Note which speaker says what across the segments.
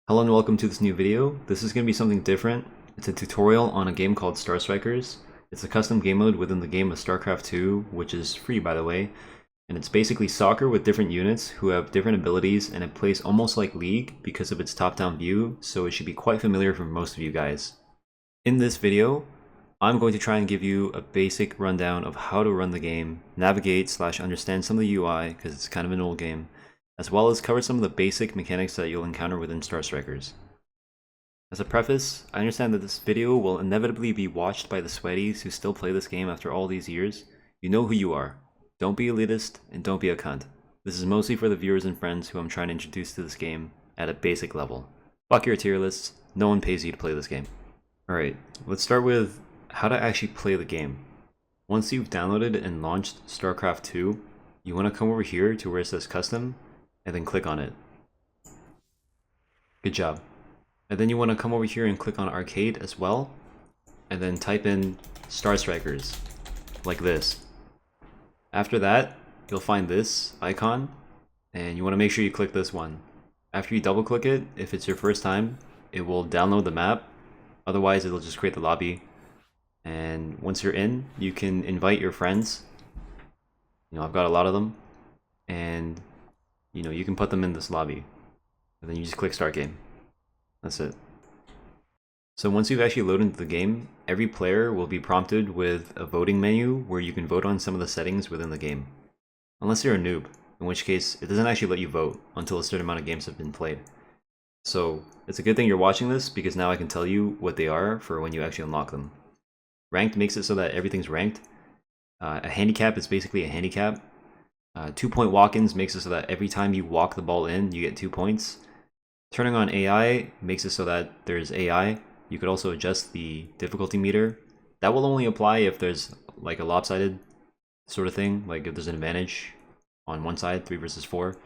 Speaker 1: Hello and welcome to this new video. This is going to be something different. It's a tutorial on a game called Star Strikers. It's a custom game mode within the game of Starcraft 2, which is free by the way. And it's basically soccer with different units who have different abilities, and it plays almost like League because of its top-down view, so it should be quite familiar for most of you guys. In this video, I'm going to try and give you a basic rundown of how to run the game, navigate / understand some of the UI because it's kind of an old game, as well as cover some of the basic mechanics that you'll encounter within Star Strikers. As a preface, I understand that this video will inevitably be watched by the sweaties who still play this game after all these years. You know who you are. Don't be elitist, and don't be a cunt. This is mostly for the viewers and friends who I'm trying to introduce to this game at a basic level. Fuck your tier lists, no one pays you to play this game. Alright, let's start with how to actually play the game. Once you've downloaded and launched StarCraft 2, you want to come over here to where it says Custom, and then click on it. Good job. And then you want to come over here and click on Arcade as well, and then type in Star Strikers, like this. After that, you'll find this icon, and you want to make sure you click this one. After you double click it, if it's your first time, it will download the map, otherwise it'll just create the lobby. And once you're in, you can invite your friends. I've got a lot of them, and you can put them in this lobby, and then you just click start game. That's it. So once you've actually loaded into the game, every player will be prompted with a voting menu where you can vote on some of the settings within the game. Unless you're a noob, in which case it doesn't actually let you vote until a certain amount of games have been played. So it's a good thing you're watching this, because now I can tell you what they are for when you actually unlock them. Ranked makes it so that everything's ranked. A handicap is basically a handicap. 2-point walk-ins makes it so that every time you walk the ball in, you get 2 points. Turning on AI makes it so that there's AI. You could also adjust the difficulty meter. That will only apply if there's like a lopsided sort of thing, like if there's an advantage on one side, 3 versus 4.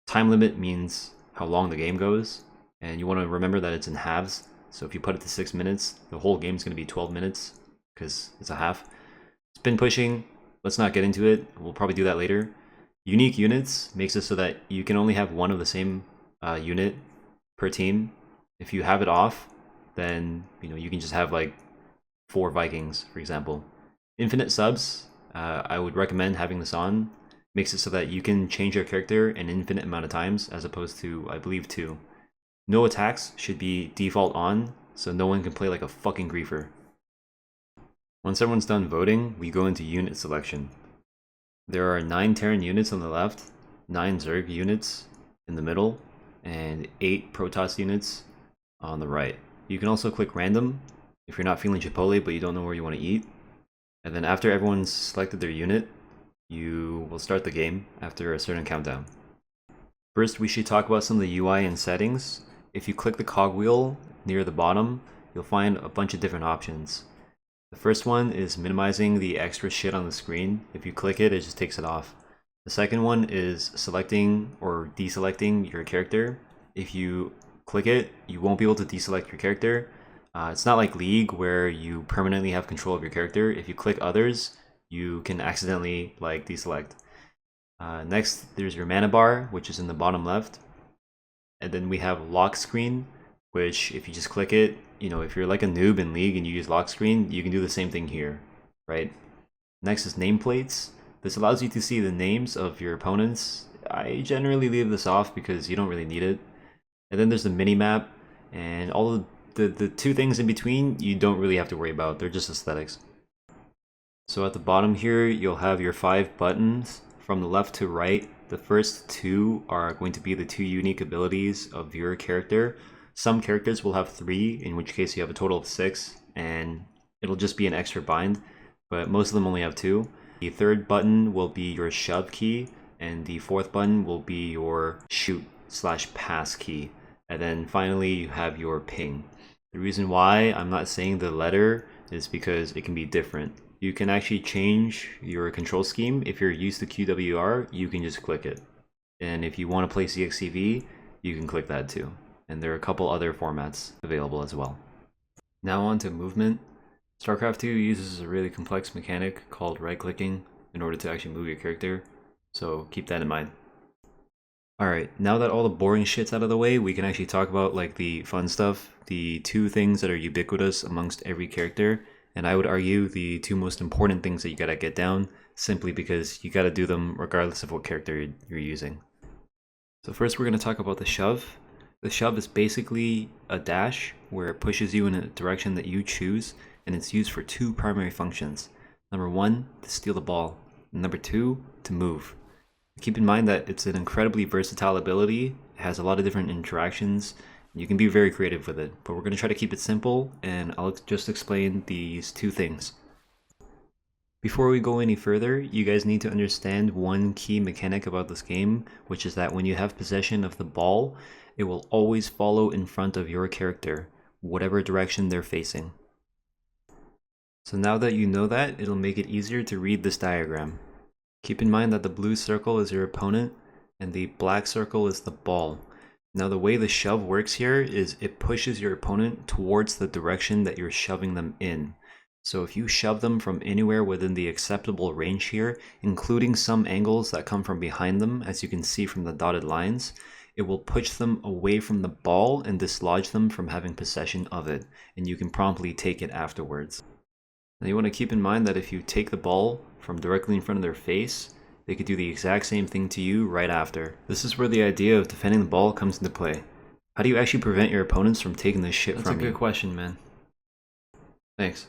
Speaker 1: Time limit means how long the game goes, and you want to remember that it's in halves. So if you put it to 6 minutes, the whole game's going to be 12 minutes because it's a half. Spin pushing, let's not get into it. We'll probably do that later. Unique units makes it so that you can only have one of the same unit per team. If you have it off, then you can just have like 4 Vikings, for example. Infinite subs, I would recommend having this on. Makes it so that you can change your character an infinite amount of times, as opposed to, I believe, 2. No attacks should be default on, so no one can play like a fucking griefer. Once everyone's done voting, we go into unit selection. There are 9 Terran units on the left, 9 Zerg units in the middle, and 8 Protoss units on the right. You can also click random if you're not feeling Chipotle but you don't know where you want to eat. And then after everyone's selected their unit, you will start the game after a certain countdown. First, we should talk about some of the UI and settings. If you click the cogwheel near the bottom, you'll find a bunch of different options. The first one is minimizing the extra shit on the screen. If you click it, it just takes it off. The second one is selecting or deselecting your character. If you click it, you won't be able to deselect your character. It's not like League where you permanently have control of your character. If you click others, you can accidentally deselect. Next, there's your mana bar, which is in the bottom left. And then we have lock screen, which if you just click it, if you're like a noob in League and you use lock screen, you can do the same thing here, right? Next is nameplates. This allows you to see the names of your opponents. I generally leave this off because you don't really need it. And then there's the mini map, and all of the 2 things in between you don't really have to worry about. They're just aesthetics. So at the bottom here, you'll have your 5 buttons from the left to right. The first 2 are going to be the 2 unique abilities of your character. Some characters will have 3, in which case you have a total of 6, and it'll just be an extra bind, but most of them only have 2. The third button will be your shove key, and the fourth button will be your shoot/pass key. And then finally you have your ping. The reason why I'm not saying the letter is because it can be different. You can actually change your control scheme. If you're used to QWR, you can just click it. And if you want to play CXCV, you can click that too. And there are a couple other formats available as well. Now on to movement. StarCraft 2 uses a really complex mechanic called right-clicking in order to actually move your character, so keep that in mind. Alright, now that all the boring shit's out of the way, we can actually talk about like the fun stuff, the two things that are ubiquitous amongst every character, and I would argue the two most important things that you gotta get down, simply because you gotta do them regardless of what character you're using. So first we're gonna talk about the shove. The shove is basically a dash where it pushes you in a direction that you choose, and it's used for two primary functions. Number one, to steal the ball, and number two, to move. Keep in mind that it's an incredibly versatile ability, it has a lot of different interactions, and you can be very creative with it, but we're going to try to keep it simple, and I'll just explain these two things. Before we go any further, you guys need to understand one key mechanic about this game, which is that when you have possession of the ball, it will always follow in front of your character, whatever direction they're facing. So now that you know that, it'll make it easier to read this diagram. Keep in mind that the blue circle is your opponent and the black circle is the ball. Now the way the shove works here is it pushes your opponent towards the direction that you're shoving them in. So if you shove them from anywhere within the acceptable range here, including some angles that come from behind them, as you can see from the dotted lines, it will push them away from the ball and dislodge them from having possession of it, and you can promptly take it afterwards. Now you want to keep in mind that if you take the ball from directly in front of their face, they could do the exact same thing to you right after. This is where the idea of defending the ball comes into play. How do you actually prevent your opponents from taking this shit from you? That's a good question, man. Thanks.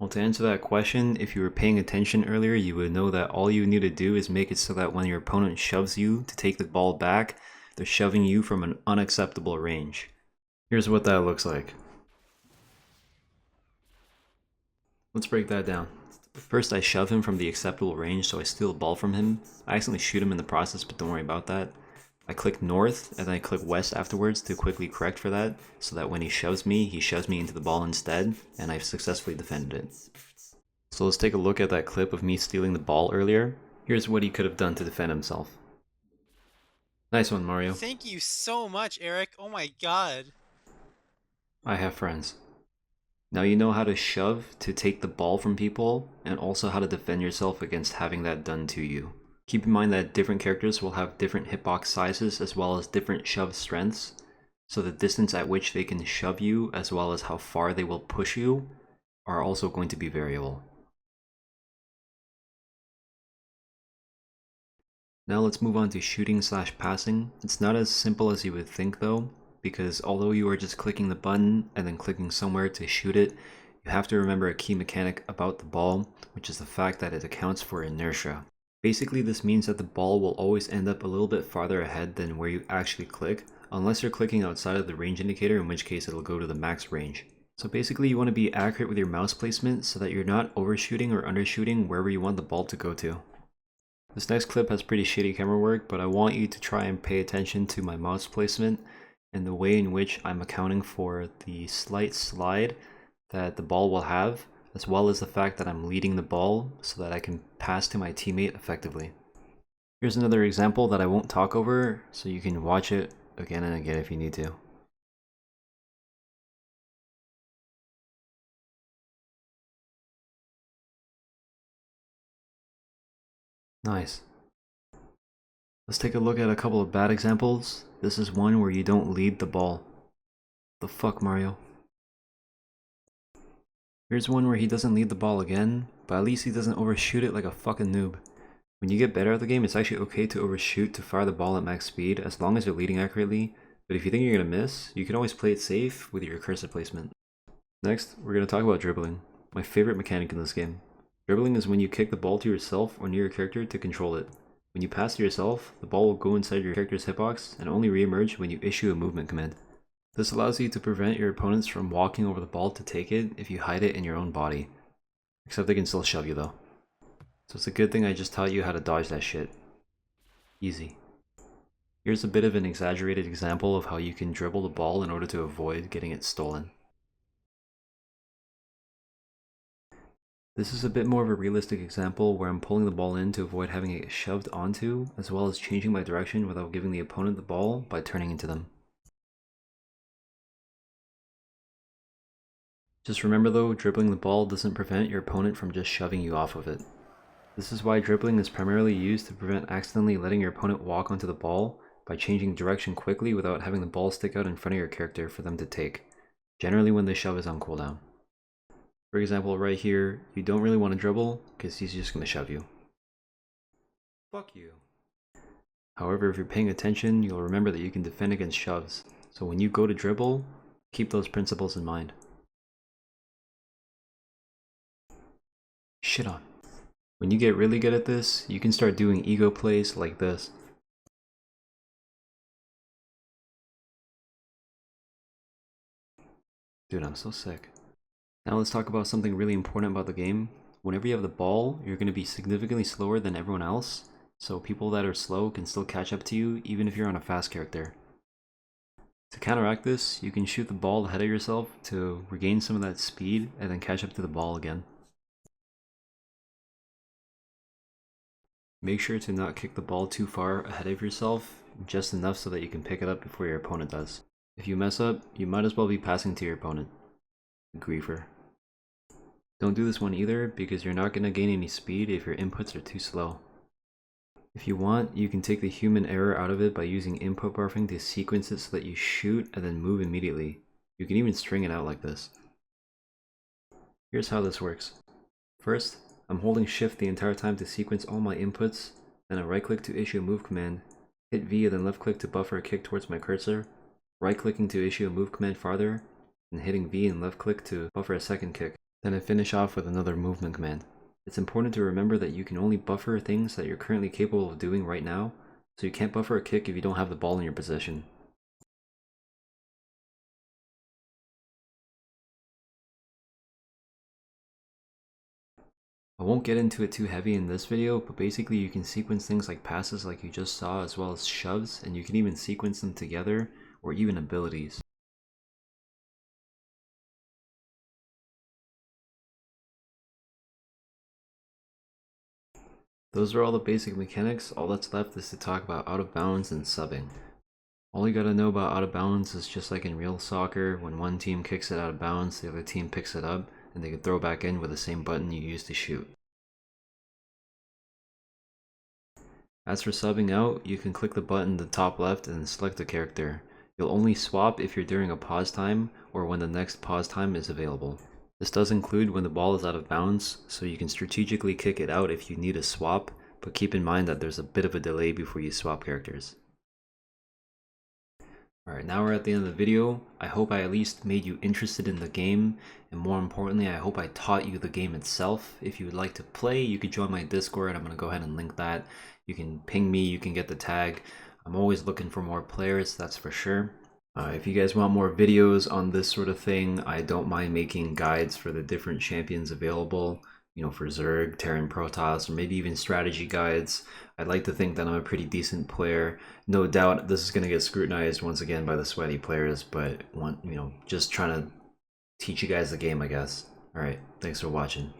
Speaker 1: Well, to answer that question, if you were paying attention earlier, you would know that all you need to do is make it so that when your opponent shoves you to take the ball back, they're shoving you from an unacceptable range. Here's what that looks like. Let's break that down. First I shove him from the acceptable range, so I steal the ball from him. I accidentally shoot him in the process, but don't worry about that. I click north, and then I click west afterwards to quickly correct for that, so that when he shoves me into the ball instead, and I've successfully defended it. So let's take a look at that clip of me stealing the ball earlier. Here's what he could have done to defend himself. Nice one, Mario.
Speaker 2: Thank you so much, Eric. Oh my god.
Speaker 1: I have friends. Now you know how to shove to take the ball from people, and also how to defend yourself against having that done to you. Keep in mind that different characters will have different hitbox sizes as well as different shove strengths, so the distance at which they can shove you as well as how far they will push you are also going to be variable. Now let's move on to shooting / passing. It's not as simple as you would think though, because although you are just clicking the button and then clicking somewhere to shoot it, you have to remember a key mechanic about the ball, which is the fact that it accounts for inertia. Basically this means that the ball will always end up a little bit farther ahead than where you actually click, unless you're clicking outside of the range indicator, in which case it'll go to the max range. So basically you want to be accurate with your mouse placement so that you're not overshooting or undershooting wherever you want the ball to go to. This next clip has pretty shitty camera work, but I want you to try and pay attention to my mouse placement and the way in which I'm accounting for the slight slide that the ball will have, as well as the fact that I'm leading the ball so that I can pass to my teammate effectively. Here's another example that I won't talk over, so you can watch it again and again if you need to. Nice. Let's take a look at a couple of bad examples. This is one where you don't lead the ball. The fuck, Mario? Here's one where he doesn't lead the ball again, but at least he doesn't overshoot it like a fucking noob. When you get better at the game, it's actually okay to overshoot to fire the ball at max speed, as long as you're leading accurately, but if you think you're gonna miss, you can always play it safe with your cursor placement. Next, we're gonna talk about dribbling, my favorite mechanic in this game. Dribbling is when you kick the ball to yourself or near your character to control it. When you pass to yourself, the ball will go inside your character's hitbox and only re-emerge when you issue a movement command. This allows you to prevent your opponents from walking over the ball to take it if you hide it in your own body. Except they can still shove you though. So it's a good thing I just taught you how to dodge that shit. Easy. Here's a bit of an exaggerated example of how you can dribble the ball in order to avoid getting it stolen. This is a bit more of a realistic example where I'm pulling the ball in to avoid having it shoved onto, as well as changing my direction without giving the opponent the ball by turning into them. Just remember though, dribbling the ball doesn't prevent your opponent from just shoving you off of it. This is why dribbling is primarily used to prevent accidentally letting your opponent walk onto the ball by changing direction quickly without having the ball stick out in front of your character for them to take, generally when the shove is on cooldown. For example, right here, you don't really want to dribble because he's just going to shove you. Fuck you. However, if you're paying attention, you'll remember that you can defend against shoves, so when you go to dribble, keep those principles in mind. Shit on. When you get really good at this, you can start doing ego plays like this. Dude, I'm so sick. Now let's talk about something really important about the game. Whenever you have the ball, you're going to be significantly slower than everyone else, so people that are slow can still catch up to you even if you're on a fast character. To counteract this, you can shoot the ball ahead of yourself to regain some of that speed and then catch up to the ball again. Make sure to not kick the ball too far ahead of yourself, just enough so that you can pick it up before your opponent does. If you mess up, you might as well be passing to your opponent. Griefer. Don't do this one either because you're not going to gain any speed if your inputs are too slow. If you want, you can take the human error out of it by using input buffering to sequence it so that you shoot and then move immediately. You can even string it out like this. Here's how this works. First, I'm holding shift the entire time to sequence all my inputs, then I right click to issue a move command, hit V and then left click to buffer a kick towards my cursor, right clicking to issue a move command farther, and hitting V and left click to buffer a second kick. Then I finish off with another movement command. It's important to remember that you can only buffer things that you're currently capable of doing right now, so you can't buffer a kick if you don't have the ball in your possession. I won't get into it too heavy in this video, but basically you can sequence things like passes like you just saw as well as shoves, and you can even sequence them together, or even abilities. Those are all the basic mechanics. All that's left is to talk about out of bounds and subbing. All you gotta know about out of bounds is just like in real soccer, when one team kicks it out of bounds, the other team picks it up, and they can throw back in with the same button you used to shoot. As for subbing out, you can click the button in the top left and select a character. You'll only swap if you're during a pause time or when the next pause time is available. This does include when the ball is out of bounds, so you can strategically kick it out if you need a swap, but keep in mind that there's a bit of a delay before you swap characters. Alright, now we're at the end of the video. I hope I at least made you interested in the game, and more importantly, I hope I taught you the game itself. If you would like to play, you could join my Discord. I'm going to go ahead and link that. You can ping me, you can get the tag. I'm always looking for more players, that's for sure. If you guys want more videos on this sort of thing, I don't mind making guides for the different champions available, you know, for Zerg, Terran Protoss, or maybe even strategy guides. I'd like to think that I'm a pretty decent player. No doubt this is going to get scrutinized once again by the sweaty players, but just trying to teach you guys the game, I guess. Alright, thanks for watching.